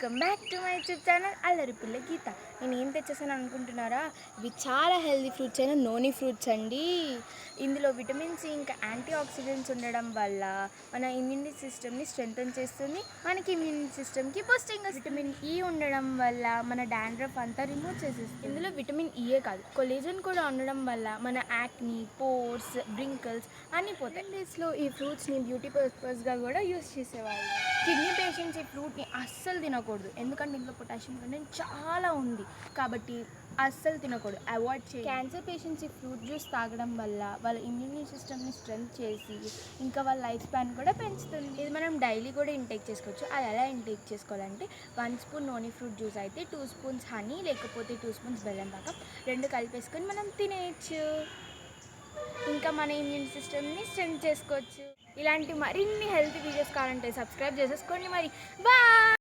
Welcome back to my YouTube channel అల్లరి పిల్ల గీత. నేను ఏం తెచ్చేసాను అనుకుంటున్నారా? ఇవి చాలా హెల్దీ ఫ్రూట్స్ అయిన నోని ఫ్రూట్స్ అండి. ఇందులో విటమిన్ సి ఇంకా యాంటీ ఆక్సిడెంట్స్ ఉండడం వల్ల మన ఇమ్యూనిటీ సిస్టమ్ని స్ట్రెంగ్తన్ చేస్తుంది. మనకి ఇమ్యూనిటీ సిస్టమ్కి బూస్టింగ్. విటమిన్ ఈ ఉండడం వల్ల మన డాండ్రఫ్ అంతా రిమూవ్ చేసేస్తుంది. ఇందులో విటమిన్ ఈయే కాదు, కొలేజన్ కూడా ఉండడం వల్ల మన యాక్ని, పోర్స్, బ్రింకిల్స్ అన్నీ పోతాయి. డేస్లో ఈ ఫ్రూట్స్ని బ్యూటీ పర్పస్గా కూడా యూస్ చేసేవాళ్ళు. కిడ్నీ పేషెంట్స్ ఈ ఫ్రూట్ని అస్సలు తినకూడదు, ఎందుకంటే ఇందులో పొటాషియం కంటెంట్ చాలా ఉంది కాబట్టి అస్సలు తినకూడదు, అవాయిడ్ చేయాలి. క్యాన్సర్ పేషెంట్స్ ఈ ఫ్రూట్ జ్యూస్ తాగడం వల్ల వాళ్ళ ఇమ్యూనిటీ సిస్టమ్ని స్ట్రెంగ్త్ చేసి ఇంకా వాళ్ళ లైఫ్ స్పాన్ కూడా పెంచుతుంది. ఇది మనం డైలీ కూడా ఇంటేక్ చేసుకోవచ్చు. అది ఎలా ఇంటేక్ చేసుకోవాలంటే 1 స్పూన్ నోని ఫ్రూట్ జ్యూస్ అయితే 2 స్పూన్స్ హనీ లేకపోతే 2 స్పూన్స్ బెల్లం పాకం రెండు కలిపేసుకొని మనం తినేయచ్చు. ఇంకా మన ఇమ్యూన్ సిస్టమ్ని స్ట్రెంగ్త్ చేసుకోవచ్చు. ఇలాంటి మరిన్ని హెల్తీ వీడియోస్ కావాలంటే సబ్స్క్రైబ్ చేసేసుకోండి మరి. బాయ్.